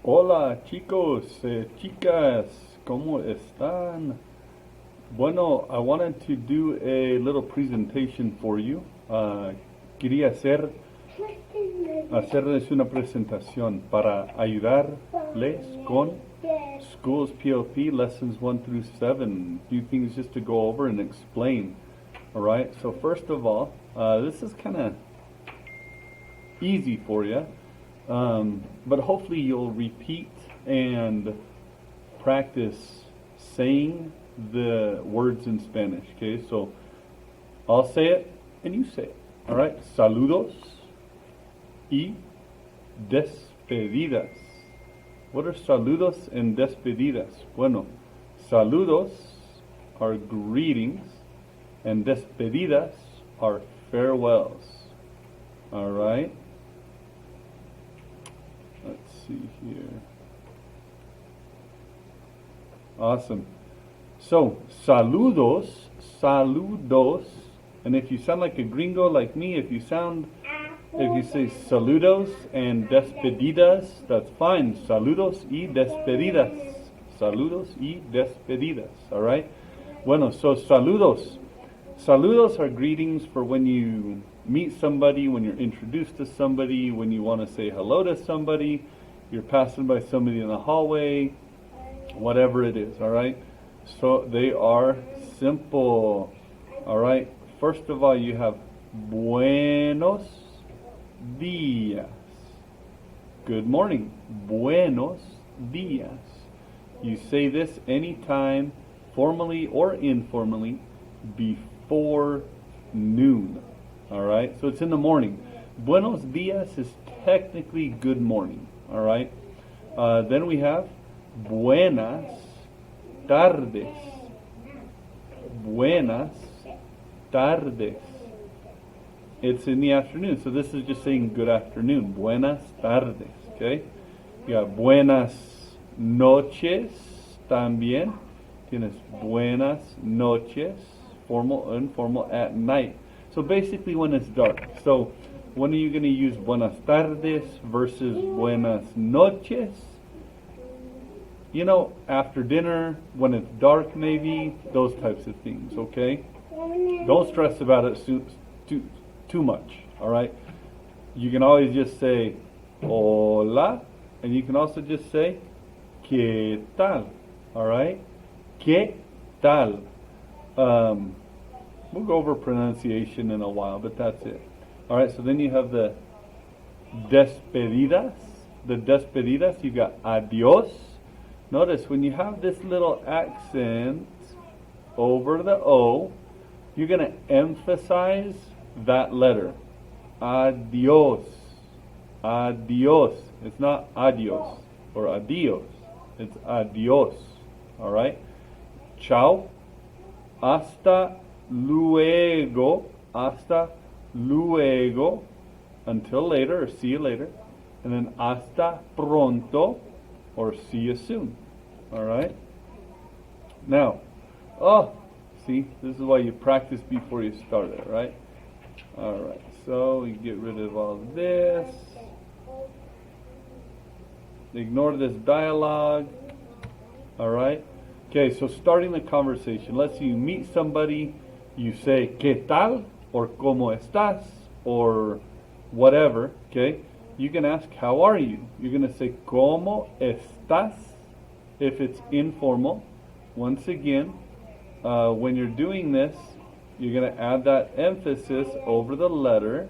Hola chicos, chicas, ¿cómo están? Bueno, I wanted to do a little presentation for you. Quería hacerles una presentación para ayudarles con Schools PLP Lessons 1 through 7. A few things just to go over and explain. Alright, so first of all, this is kind of easy for you. But hopefully you'll repeat and practice saying the words in Spanish. Okay, so I'll say it and you say it. All right, saludos y despedidas. What are saludos and despedidas? Bueno, saludos are greetings and despedidas are farewells. All right. Let's see here. Awesome. So, saludos, and if you sound like a gringo like me, if you say saludos and despedidas, that's fine. Saludos y despedidas. Saludos y despedidas. All right? Bueno, so saludos. Saludos are greetings for when you meet somebody, when you're introduced to somebody, when you want to say hello to somebody, you're passing by somebody in the hallway, whatever it is, all right? So they are simple, all right? First of all, you have buenos días. Good morning. Buenos días. You say this anytime, formally or informally, before noon. All right, so it's in the morning. Buenos días is technically good morning. All right. Then we have buenas tardes. Buenas tardes. It's in the afternoon, so this is just saying good afternoon. Buenas tardes. Okay. You got buenas noches también. Tienes buenas noches, formal, informal, at night. So basically when it's dark. So when are you going to use buenas tardes versus buenas noches? You know, after dinner, when it's dark maybe, those types of things, okay? Don't stress about it too much, all right? You can always just say hola, and you can also just say ¿qué tal? All right? ¿Qué tal? We'll go over pronunciation in a while, but that's it. All right, so then you have the despedidas. The despedidas, you got adios. Notice when you have this little accent over the O, you're going to emphasize that letter. Adios. Adios. It's not adios or adios. It's adios. All right? Ciao. Hasta luego, until later, or see you later, and then hasta pronto, or see you soon. All right. Now, see, this is why you practice before you start it, right? All right. So we get rid of all this. Ignore this dialogue. All right. Okay. So starting the conversation. Let's say you meet somebody. You say, ¿qué tal? Or ¿cómo estás? Or whatever, okay? You can ask, how are you? You're going to say, ¿cómo estás? If it's informal. Once again, when you're doing this, you're going to add that emphasis over the letter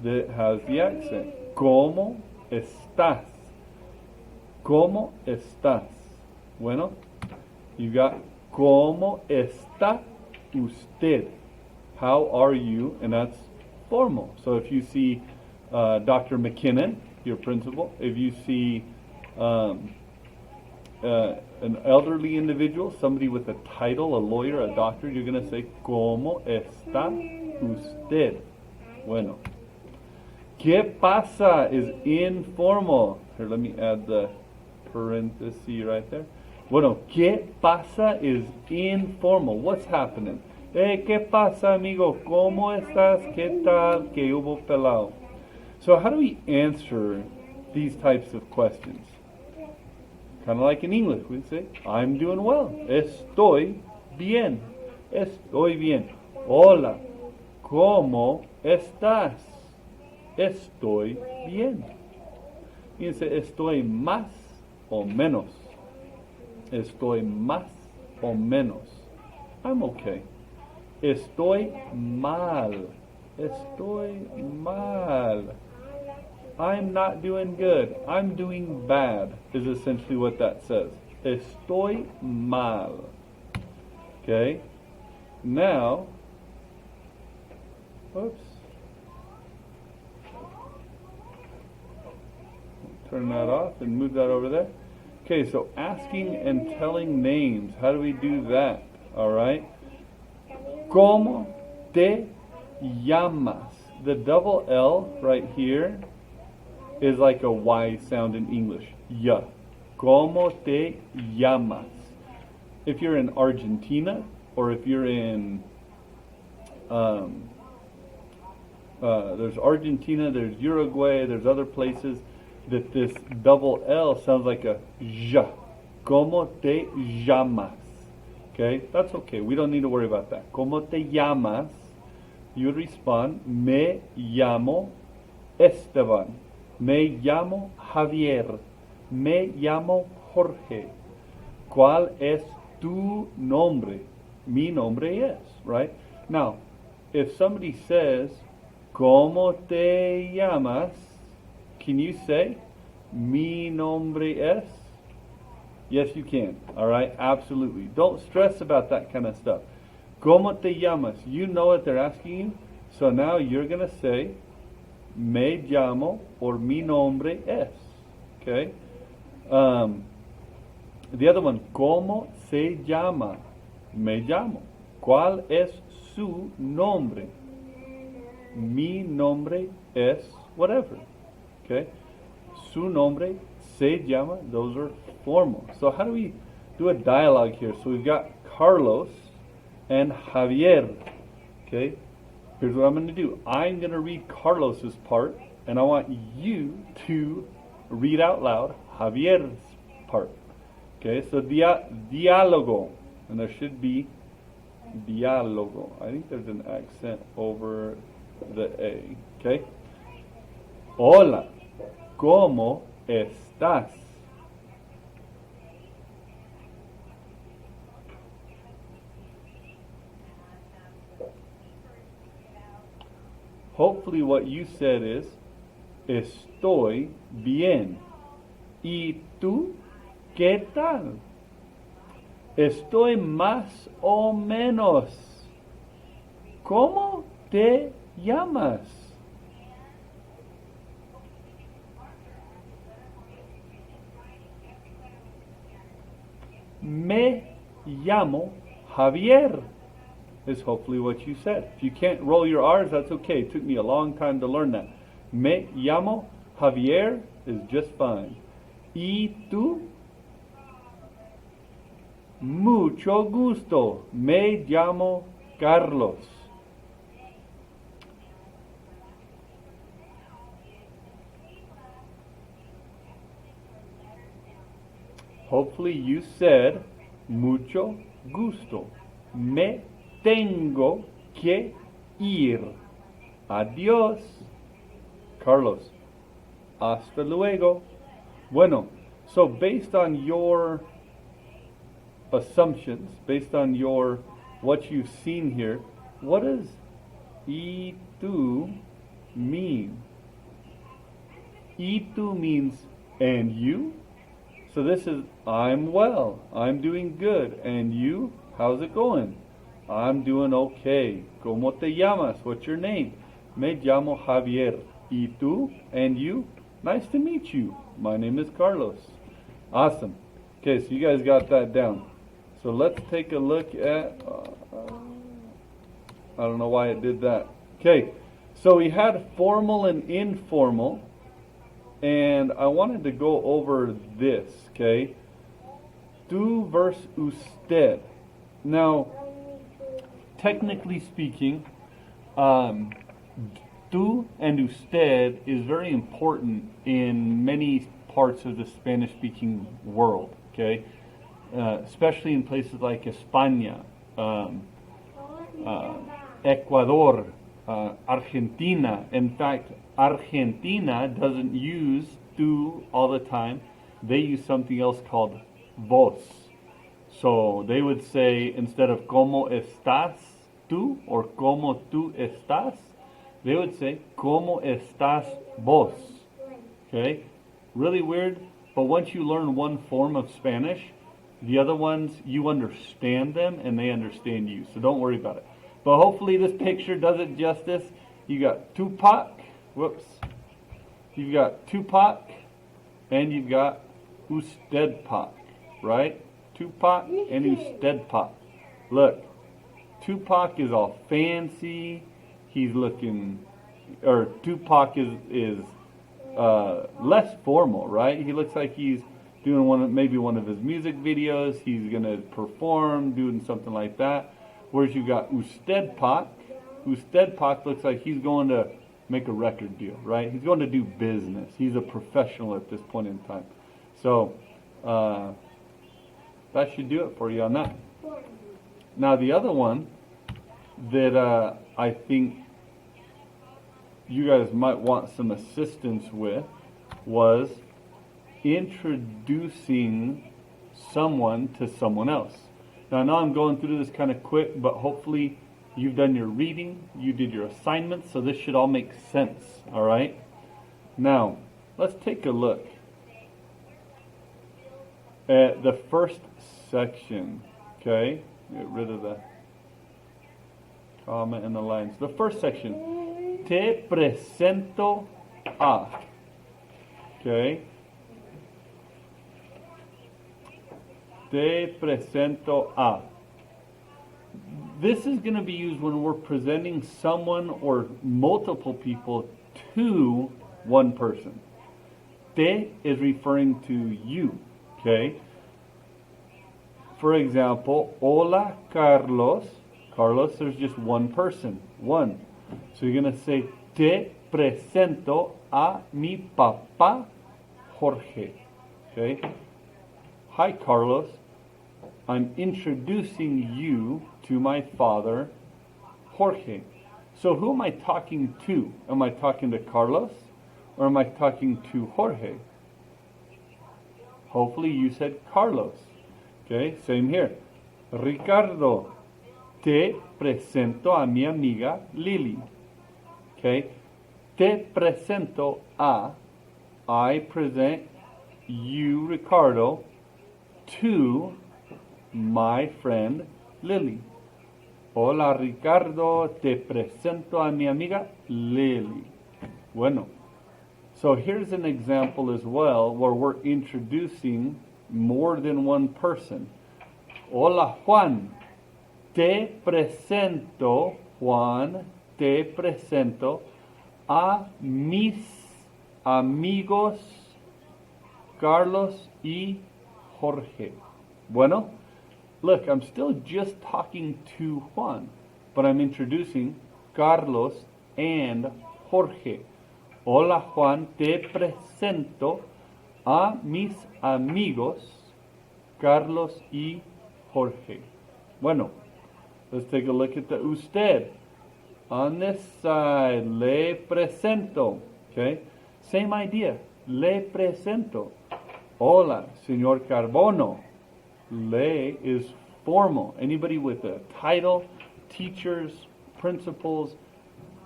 that has the accent. ¿Cómo estás? ¿Cómo estás? Bueno, you got, ¿cómo está usted? How are you? And that's formal. So if you see Dr. McKinnon, your principal, if you see an elderly individual, somebody with a title, a lawyer, a doctor, you're going to say, ¿Cómo está usted? Bueno. ¿Qué pasa? Is informal. Here, let me add the parenthesis right there. Bueno, ¿qué pasa? Is informal. What's happening? Hey, ¿qué pasa, amigo? ¿Cómo estás? ¿Qué tal? ¿Qué hubo pelao? So how do we answer these types of questions? Kind of like in English, we say, I'm doing well. Estoy bien. Estoy bien. Hola, ¿cómo estás? Estoy bien. Y dice, estoy más o menos. Estoy más o menos. I'm okay. Estoy mal. Estoy mal. I'm not doing good. I'm doing bad is essentially what that says. Estoy mal. Okay? Now, whoops. Turn that off and move that over there. Okay, so asking and telling names. How do we do that? Alright? ¿Cómo te llamas? The double L right here is like a Y sound in English. Ya. ¿Cómo te llamas? If you're in Argentina, or if you're in, there's Argentina, there's Uruguay, there's other places that this double L sounds like a ja. ¿Cómo te llamas? Okay, that's okay. We don't need to worry about that. ¿Cómo te llamas? You would respond, me llamo Esteban. Me llamo Javier. Me llamo Jorge. ¿Cuál es tu nombre? Mi nombre es, right? Now, if somebody says, ¿Cómo te llamas? Can you say, mi nombre es? Yes, you can. All right, absolutely. Don't stress about that kind of stuff. ¿Cómo te llamas? You know what they're asking you. So now you're going to say, me llamo, or mi nombre es. Okay? The other one, ¿cómo se llama? Me llamo. ¿Cuál es su nombre? Mi nombre es whatever. Okay? Su nombre se llama. Those are formal. So how do we do a dialogue here? So we've got Carlos and Javier. Okay? Here's what I'm going to do. I'm going to read Carlos's part, and I want you to read out loud Javier's part. Okay? So diálogo. And there should be diálogo. I think there's an accent over the A. Okay? Hola, ¿cómo estás? Hopefully what you said is, estoy bien. ¿Y tú qué tal? Estoy más o menos. ¿Cómo te llamas? Me llamo Javier is hopefully what you said. If you can't roll your R's, that's okay. It took me a long time to learn that. Me llamo Javier is just fine. ¿Y tú? Mucho gusto. Me llamo Carlos. Hopefully you said mucho gusto. Me tengo que ir. Adiós. Carlos. Hasta luego. Bueno, so based on your assumptions, based on your what you've seen here, what does y tú mean? Y tú means and you. So this is I'm well, I'm doing good, and you, how's it going? I'm doing okay. ¿Cómo te llamas? What's your name? Me llamo Javier. ¿Y tú? And you? Nice to meet you. My name is Carlos. Awesome. Okay, so you guys got that down. So let's take a look at, I don't know why it did that. Okay, so we had formal and informal, and I wanted to go over this, okay? Tú versus usted. Now, technically speaking, tú and usted is very important in many parts of the Spanish-speaking world. Okay, especially in places like España, Ecuador, Argentina. In fact, Argentina doesn't use tú all the time. They use something else called vos. So they would say, instead of ¿cómo estás tú? Or ¿cómo tú estás? They would say ¿cómo estás vos? Okay, really weird, but once you learn one form of Spanish, the other ones, you understand them and they understand you. So don't worry about it. But hopefully this picture does it justice. You got Tupac, you've got Tupac, and you've got Ustedpak, right? Tupac and Ustedpak. Look, Tupac is all fancy. He's looking, or Tupac is less formal, right? He looks like he's doing maybe one of his music videos. He's gonna perform, doing something like that. Whereas you got Ustedpak. Ustedpak looks like he's going to make a record deal, right? He's going to do business. He's a professional at this point in time. So that should do it for you on that. Now the other one that I think you guys might want some assistance with was introducing someone to someone else. Now I know I'm going through this kind of quick, but hopefully you've done your reading, you did your assignments, so this should all make sense, all right? Now, let's take a look at the first section, okay? Get rid of the comma and the lines. The first section, te presento a, okay? Te presento a. This is going to be used when we're presenting someone or multiple people to one person. Te is referring to you, okay? For example, hola Carlos. Carlos, there's just one person, one. So you're going to say, te presento a mi papá Jorge, okay? Hi Carlos, I'm introducing you to my father, Jorge. So who am I talking to? Am I talking to Carlos or am I talking to Jorge? Hopefully you said Carlos. Okay, same here. Ricardo, te presento a mi amiga Lily. Okay, te presento a, I present you, Ricardo, to my friend Lily. Hola Ricardo, te presento a mi amiga Lily. Bueno, so here's an example as well where we're introducing more than one person. Hola Juan, te presento, Juan, te presento a mis amigos Carlos y Jorge. Bueno, look, I'm still just talking to Juan, but I'm introducing Carlos and Jorge. Hola Juan, te presento a mis amigos Carlos y Jorge. Bueno, let's take a look at the usted. On this side, le presento. Okay, same idea. Le presento. Hola, señor Carbono. Le is formal. Anybody with a title, teachers, principals,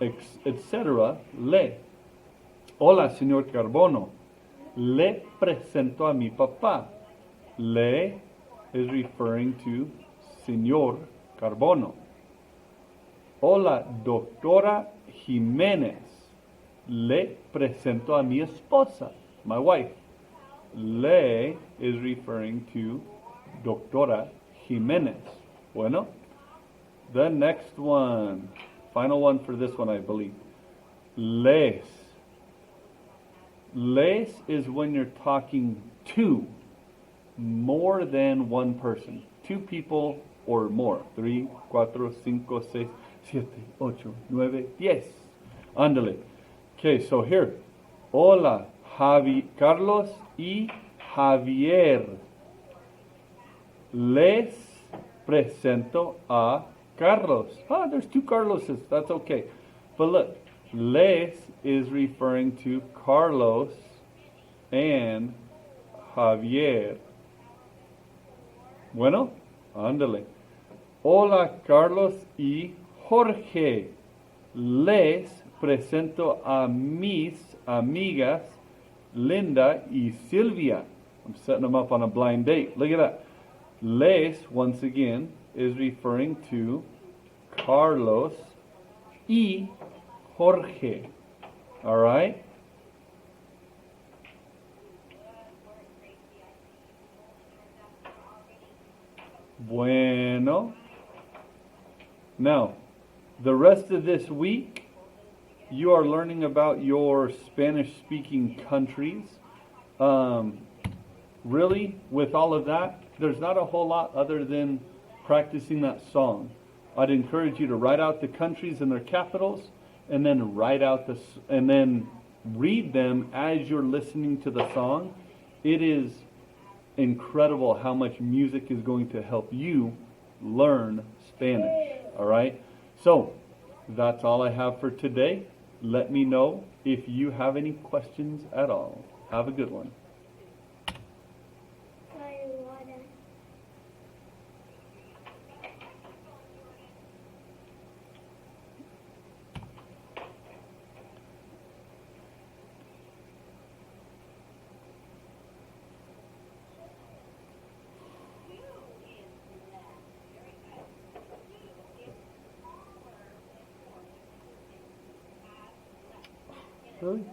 etc. Le. Hola, señor Carbono. Le presento a mi papá. Le is referring to señor Carbono. Hola, doctora Jiménez. Le presento a mi esposa, my wife. Le is referring to Doctora Jiménez. Bueno, the next one, final one for this one, I believe. Les. Les is when you're talking to more than one person. Two people or more. 3, 4, 5, 6, 7, 8, 9, 10. Ándale. Okay, so here. Hola, Carlos y Javier. Les presento a Carlos. Ah, there's two Carloses. That's okay. But look, les is referring to Carlos and Javier. Bueno, ándale. Hola, Carlos y Jorge. Les presento a mis amigas Linda y Silvia. I'm setting them up on a blind date. Look at that. Les, once again, is referring to Carlos y Jorge. All right? Bueno. Now, the rest of this week, you are learning about your Spanish-speaking countries. Really, with all of that, there's not a whole lot other than practicing that song. I'd encourage you to write out the countries and their capitals, and then and then read them as you're listening to the song. It is incredible how much music is going to help you learn Spanish. All right? So, that's all I have for today. Let me know if you have any questions at all. Have a good one. Really?